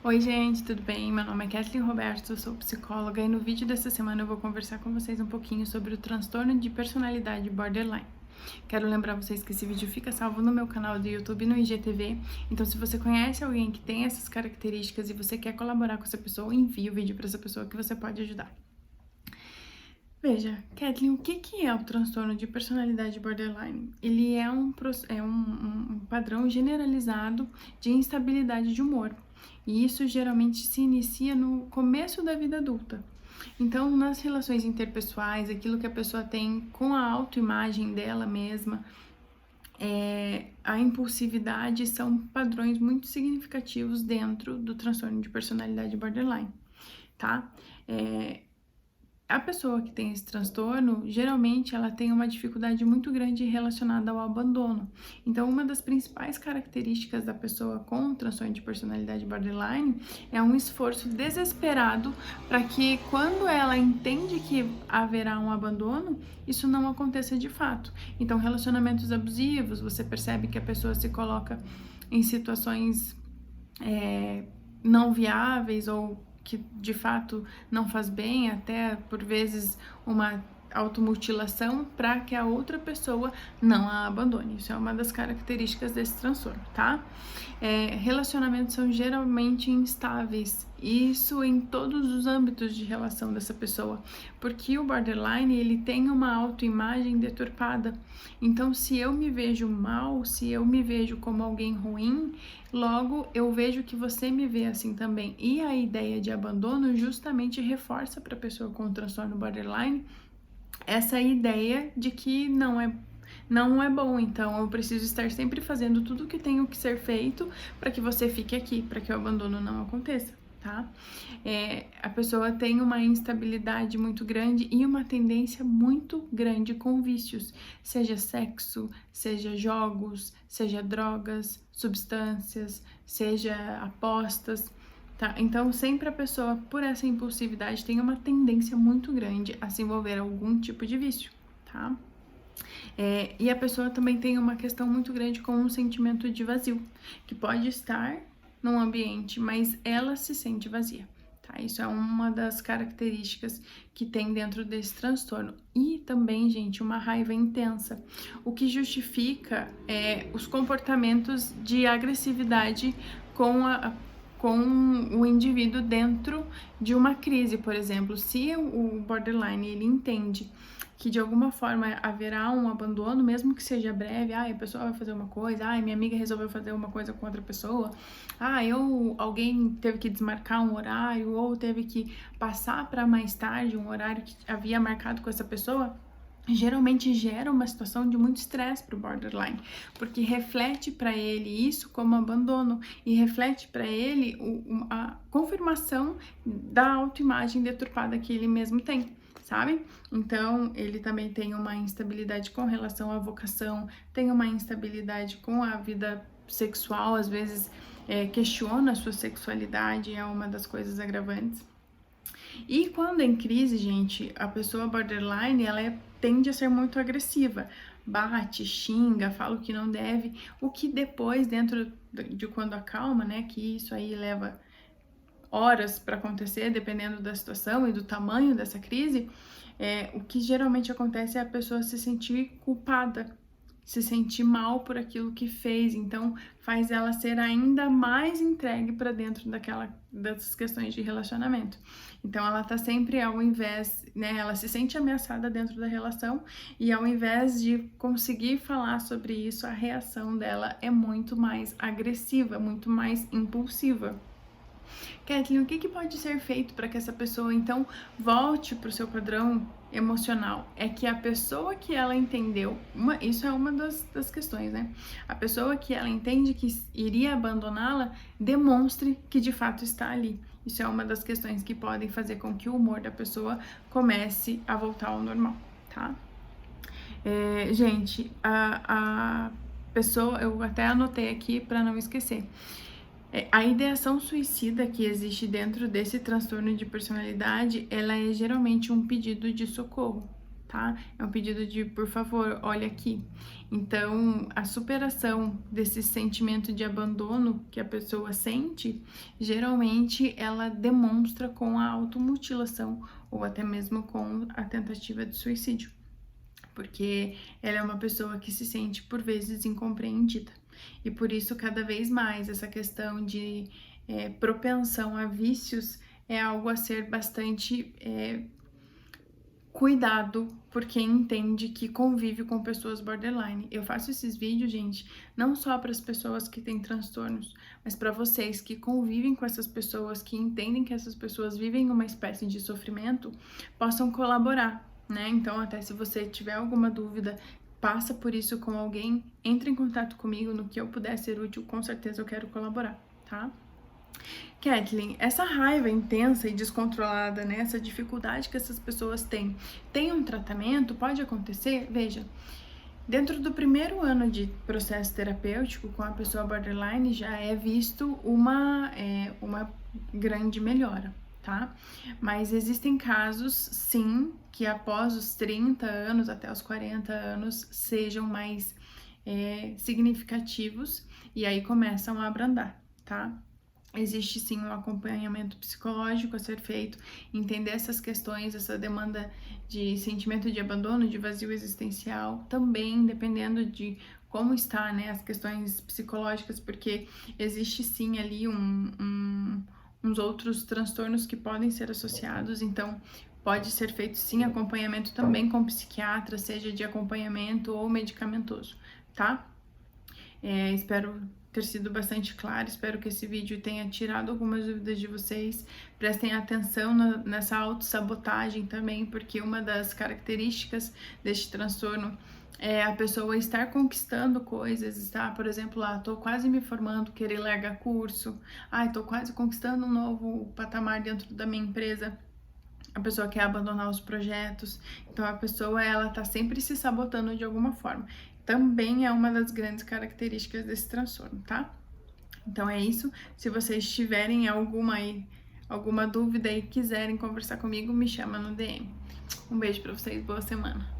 Oi, gente, tudo bem? Meu nome é Kathleen Roberto, eu sou psicóloga e no vídeo dessa semana eu vou conversar com vocês um pouquinho sobre o transtorno de personalidade borderline. Quero lembrar vocês que esse vídeo fica salvo no meu canal do YouTube e no IGTV, então se você conhece alguém que tem essas características e você quer colaborar com essa pessoa, envie o vídeo para essa pessoa que você pode ajudar. Veja, Kathleen, o que é o transtorno de personalidade borderline? Ele é um padrão generalizado de instabilidade de humor, e isso geralmente se inicia no começo da vida adulta. Então, nas relações interpessoais, aquilo que a pessoa tem com a autoimagem dela mesma, a impulsividade são padrões muito significativos dentro do transtorno de personalidade borderline, tá? A pessoa que tem esse transtorno, geralmente ela tem uma dificuldade muito grande relacionada ao abandono. Então, uma das principais características da pessoa com transtorno de personalidade borderline é um esforço desesperado para que, quando ela entende que haverá um abandono, isso não aconteça de fato. Então, relacionamentos abusivos, você percebe que a pessoa se coloca em situações não viáveis ou que de fato não faz bem, até por vezes uma automutilação, para que a outra pessoa não a abandone. Isso é uma das características desse transtorno, tá? Relacionamentos são geralmente instáveis, isso em todos os âmbitos de relação dessa pessoa, porque o borderline, ele tem uma autoimagem deturpada. Então, se eu me vejo mal, se eu me vejo como alguém ruim, logo eu vejo que você me vê assim também. E a ideia de abandono justamente reforça para a pessoa com transtorno borderline essa ideia de que não é bom, então eu preciso estar sempre fazendo tudo o que tenho que ser feito para que você fique aqui, para que o abandono não aconteça, tá? A pessoa tem uma instabilidade muito grande e uma tendência muito grande com vícios, seja sexo, seja jogos, seja drogas, substâncias, seja apostas. Tá, então sempre a pessoa, por essa impulsividade, tem uma tendência muito grande a se envolver em algum tipo de vício, tá? E a pessoa também tem uma questão muito grande com um sentimento de vazio, que pode estar num ambiente, mas ela se sente vazia, tá? Isso é uma das características que tem dentro desse transtorno. E também, gente, uma raiva intensa, o que justifica os comportamentos de agressividade com o indivíduo dentro de uma crise, por exemplo. Se o borderline, ele entende que de alguma forma haverá um abandono, mesmo que seja breve, a pessoa vai fazer uma coisa, minha amiga resolveu fazer uma coisa com outra pessoa, alguém teve que desmarcar um horário, ou teve que passar para mais tarde um horário que havia marcado com essa pessoa, geralmente gera uma situação de muito estresse para o borderline, porque reflete para ele isso como abandono e reflete para ele a confirmação da autoimagem deturpada que ele mesmo tem, sabe? Então, ele também tem uma instabilidade com relação à vocação, tem uma instabilidade com a vida sexual, às vezes questiona a sua sexualidade, é uma das coisas agravantes. E quando em crise, gente, a pessoa borderline, ela tende a ser muito agressiva, bate, xinga, fala o que não deve, o que depois, dentro de quando acalma, né, que isso aí leva horas para acontecer, dependendo da situação e do tamanho dessa crise, o que geralmente acontece é a pessoa se sentir culpada, se sentir mal por aquilo que fez, então faz ela ser ainda mais entregue para dentro dessas questões de relacionamento. Então ela tá sempre, ao invés, né, ela se sente ameaçada dentro da relação e ao invés de conseguir falar sobre isso, a reação dela é muito mais agressiva, muito mais impulsiva. Kathleen, o que pode ser feito para que essa pessoa, então, volte para o seu padrão emocional? É que a pessoa que ela entendeu, isso é uma das questões, né? A pessoa que ela entende que iria abandoná-la, demonstre que de fato está ali. Isso é uma das questões que podem fazer com que o humor da pessoa comece a voltar ao normal, tá? Gente, a pessoa, eu até anotei aqui para não esquecer. A ideação suicida que existe dentro desse transtorno de personalidade, ela é geralmente um pedido de socorro, tá? É um pedido de, por favor, olha aqui. Então, a superação desse sentimento de abandono que a pessoa sente, geralmente ela demonstra com a automutilação ou até mesmo com a tentativa de suicídio, porque ela é uma pessoa que se sente por vezes incompreendida. E por isso, cada vez mais, essa questão de propensão a vícios é algo a ser bastante cuidado por quem entende que convive com pessoas borderline. Eu faço esses vídeos, gente, não só para as pessoas que têm transtornos, mas para vocês que convivem com essas pessoas, que entendem que essas pessoas vivem uma espécie de sofrimento, possam colaborar, né? Então, até se você tiver alguma dúvida, passa por isso com alguém, entre em contato comigo, no que eu puder ser útil, com certeza eu quero colaborar, tá? Kathleen, essa raiva intensa e descontrolada, né, essa dificuldade que essas pessoas têm, tem um tratamento? Pode acontecer? Veja, dentro do primeiro ano de processo terapêutico com a pessoa borderline já é visto uma grande melhora, tá? Mas existem casos, sim, que após os 30 anos até os 40 anos sejam mais significativos e aí começam a abrandar, tá? Existe sim um acompanhamento psicológico a ser feito, entender essas questões, essa demanda de sentimento de abandono, de vazio existencial, também dependendo de como está, né, as questões psicológicas, porque existe sim ali uns outros transtornos que podem ser associados, então pode ser feito sim acompanhamento também com psiquiatra, seja de acompanhamento ou medicamentoso, tá? Espero ter sido bastante claro, espero que esse vídeo tenha tirado algumas dúvidas de vocês. Prestem atenção nessa autossabotagem também, porque uma das características deste transtorno é a pessoa estar conquistando coisas, está, por exemplo, tô quase me formando, querer largar curso, tô quase conquistando um novo patamar dentro da minha empresa. A pessoa quer abandonar os projetos, então a pessoa ela tá sempre se sabotando de alguma forma. Também é uma das grandes características desse transtorno, tá? Então é isso. Se vocês tiverem alguma dúvida e quiserem conversar comigo, me chama no DM. Um beijo pra vocês, boa semana.